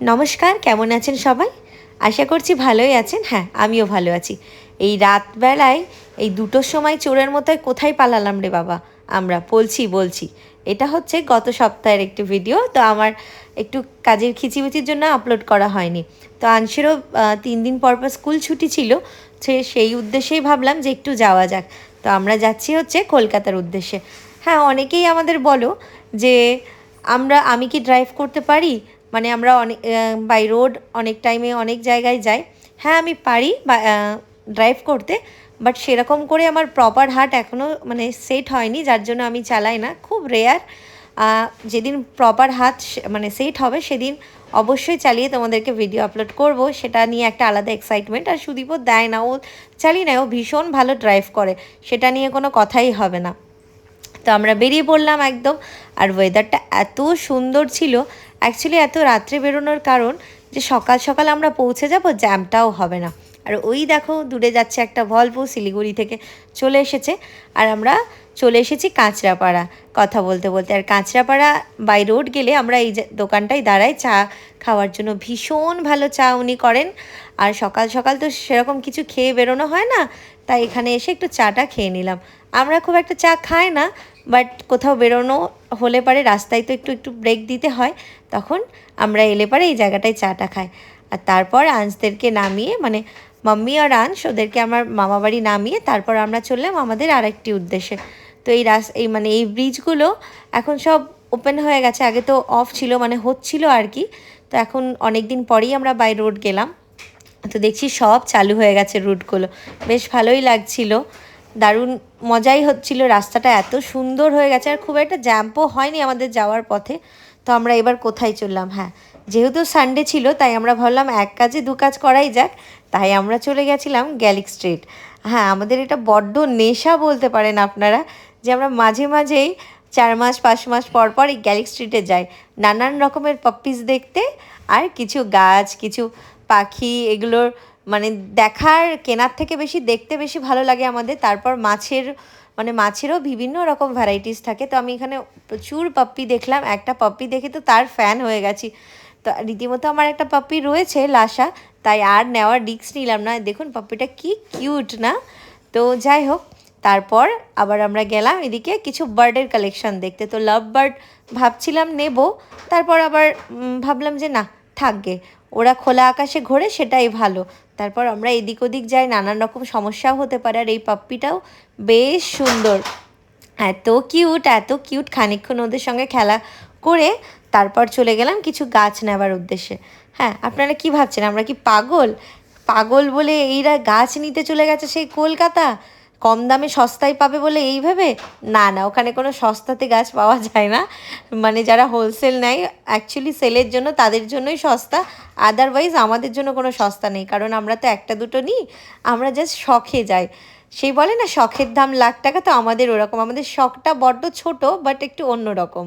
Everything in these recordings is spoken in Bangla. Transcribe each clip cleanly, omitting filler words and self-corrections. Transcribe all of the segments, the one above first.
নমস্কার, কেমন আছেন সবাই? আশা করছি ভালোই আছেন। হ্যাঁ, আমিও ভালো আছি। এই রাতবেলায় এই ২টোর সময় চোরের মতোয় কোথায় পালালাম রে বাবা আমরা? বলছি। এটা হচ্ছে গত সপ্তাহের একটি ভিডিও। তো আমার একটু কাজের খিচিমিচির জন্য আপলোড করা হয়নি। তো আংশিরও ৩ দিন পর স্কুল ছুটি ছিল। সেই উদ্দেশ্যেই ভাবলাম যে একটু যাওয়া যাক। তো আমরা যাচ্ছি হচ্ছে কলকাতার উদ্দেশ্যে। হ্যাঁ, অনেকেই আমাদের বলো যে আমি কি ড্রাইভ করতে পারি? মানে আমরা অনেক বাই রোড অনেক টাইমে অনেক জায়গায় যাই। হ্যাঁ, আমি পারি বা ড্রাইভ করতে, বাট সেরকম করে আমার প্রপার হার্ট এখনও মানে সেট হয়নি, যার জন্য আমি চালাই না, খুব রেয়ার। যেদিন প্রপার হাত মানে সেট হবে সেদিন অবশ্যই চালিয়ে তোমাদেরকে ভিডিও আপলোড করব, সেটা নিয়ে একটা আলাদা এক্সাইটমেন্ট। আর সুদীপও দেয় না, ও চালিয়ে নেয়, ও ভীষণ ভালো ড্রাইভ করে, সেটা নিয়ে কোনো কথাই হবে না। তো আমরা বেরিয়ে পড়লাম একদম। আর ওয়েদারটা এত সুন্দর ছিল। অ্যাকচুয়ালি এত রাত্রে বেরোনোর কারণ যে সকাল সকাল আমরা পৌঁছে যাব, জ্যামটাও হবে না। আর ওই দেখো দূরে যাচ্ছে একটা ভলভো, শিলিগুড়ি থেকে চলে এসেছে। আর আমরা চলে এসেছি কাঁচরাপাড়া কথা বলতে বলতে। আর কাঁচরাপাড়া বাই রোড গেলে আমরা এই দোকানটায় দাঁড়াই চা খাওয়ার জন্য। ভীষণ ভালো চা উনি করেন। আর সকাল সকাল তো সেরকম কিছু খেয়ে বেরোনো হয় না, তাই এখানে এসে একটু চাটা খেয়ে নিলাম। আমরা খুব একটা চা খাই না, বাট কোথাও বেরোনো হলে পারে রাস্তায় তো একটু ব্রেক দিতে হয়, তখন আমরা এলে পারে এই জায়গাটায় চাটা খাই। আর তারপর আঞ্জদেরকে নামিয়ে, মানে মাম্মি আর আঞ্জ ওদেরকে আমার মামাবাড়ি নামিয়ে তারপর আমরা চললাম আমাদের আরেকটি উদ্দেশ্যে। তো এই মানে এই ব্রিজগুলো এখন সব ওপেন হয়ে গেছে, আগে তো অফ ছিল, মানে হচ্ছিল আর কি। তো এখন অনেক দিন পরেই আমরা বাই রোড গেলাম, তো দেখছি সব চালু হয়ে গেছে রুটগুলো। বেশ ভালোই লাগছিল, দারুণ মজাই হচ্ছিল। রাস্তাটা এত সুন্দর হয়ে গেছে, আর খুব একটা জ্যাম্পও হয়নি আমাদের যাওয়ার পথে। তো আমরা এবার কোথায় চললাম? হ্যাঁ, যেহেতু সানডে ছিল তাই আমরা ভাবলাম এক কাজে দু কাজ করাই যাক, তাই আমরা চলে গেছিলাম গ্যালিক স্ট্রিট। হ্যাঁ, আমাদের এটা বড্ড নেশা বলতে পারেন আপনারা, যে আমরা মাঝে মাঝেই 4 মাস 5 মাস পর পর এই গ্যালিক স্ট্রিটে যাই নানান রকমের পাপ্পিস দেখতে, আর কিছু গাছ, কিছু পাখি, এগুলোর মানে দেখার কেনার থেকে বেশি দেখতে বেশি ভালো লাগে আমাদের। তারপর মাছেরও বিভিন্ন রকম ভ্যারাইটিস থাকে। তো আমি এখানে প্রচুর পাপ্পি দেখলাম, একটা পাপ্পি দেখে তো তার ফ্যান হয়ে গেছি। তো রীতিমতো আমার একটা পাপ্পি রয়েছে লাসা, তাই আর নেওয়ার রিস্ক নিলাম না। দেখুন পাপ্পিটা কি কিউট না? তো যাই হোক, তারপর আবার আমরা গেলাম এদিকে কিছু বার্ডের কালেকশন দেখতে। তো লাভ বার্ড ভাবছিলাম নেব, তারপর আবার ভাবলাম যে না থাকবে, ওরা খোলা আকাশে ঘোরে সেটাই ভালো। তারপর আমরা এদিক ওদিক যাই, নানান রকম সমস্যাও হতে পারে। আর এই পাপ্পিটাও বেশ সুন্দর, এত কিউট। খানিকক্ষণ ওদের সঙ্গে খেলা করে তারপর চলে গেলাম কিছু গাছ নেওয়ার উদ্দেশ্যে। হ্যাঁ, আপনারা কি ভাবছেন আমরা কি পাগল বলে এইরা গাছ নিতে চলে গেছে সেই কলকাতা, কম দামে সস্তায় পাবে বলে এই ভেবে? না, ওখানে কোনো সস্তাতে গাছ পাওয়া যায় না। মানে যারা হোলসেল নেয় অ্যাকচুয়ালি সেলের জন্য, তাদের জন্যই সস্তা। আদারওয়াইজ আমাদের জন্য কোনো সস্তা নেই, কারণ আমরা তো একটা দুটো নিই, আমরা জাস্ট শখে যাই। সেই বলে না শখের দাম লাখ টাকা, তো আমাদের ওরকম। আমাদের শখটা বড্ড ছোট, বাট একটু অন্য রকম,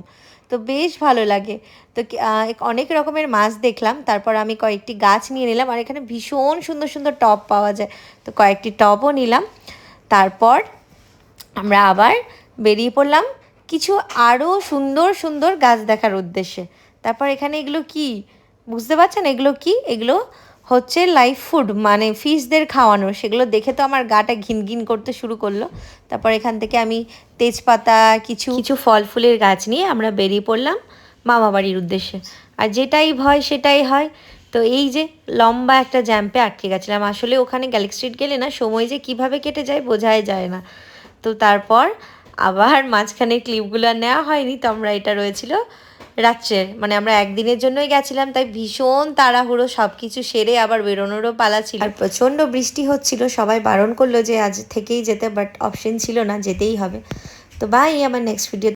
তো বেশ ভালো লাগে। তো অনেক রকমের মাছ দেখলাম, তারপর আমি কয়েকটি গাছ নিয়ে নিলাম। আর এখানে ভীষণ সুন্দর সুন্দর টব পাওয়া যায়, তো কয়েকটি টবও নিলাম। তারপর আমরা আবার বেরিয়ে পড়লাম কিছু আরও সুন্দর সুন্দর গাছ দেখার উদ্দেশ্যে। তারপর এখানে এগুলো কি বুঝতে পারছেন? এগুলো কি? এগুলো হচ্ছে লাইভ ফুড, মানে ফিশদের খাওয়ানো। সেগুলো দেখে তো আমার গাটা ঘিন করতে শুরু করলো। তারপর এখান থেকে আমি তেজপাতা, কিছু ফল ফুলের গাছ নিয়ে আমরা বেরিয়ে পড়লাম মামাবাড়ির উদ্দেশ্যে। আর যেটাই ভয় সেটাই হয়। তো এই যে লম্বা একটা জ্যাম্পে আটকে গেছিলাম। আসলে ওখানে গ্যালিক স্ট্রিট গেলে না সময় যে কিভাবে কেটে যায় বোঝাই যায় না। তো তারপর আবার মাঝখানে ক্লিপগুলো নেওয়া হয়নি, তো আমরা এটা রয়েছিল রাত্রের, মানে আমরা একদিনের জন্যই গেছিলাম, তাই ভীষণ তাড়াহুড়ো, সব কিছু সেরে আবার বেরোনোরও পালা ছিল। আর প্রচণ্ড বৃষ্টি হচ্ছিল, সবাই বারণ করলো যে আজ থেকেই যেতে, বাট অপশন ছিল না, যেতেই হবে। তো বাই, আমার নেক্সট ভিডিও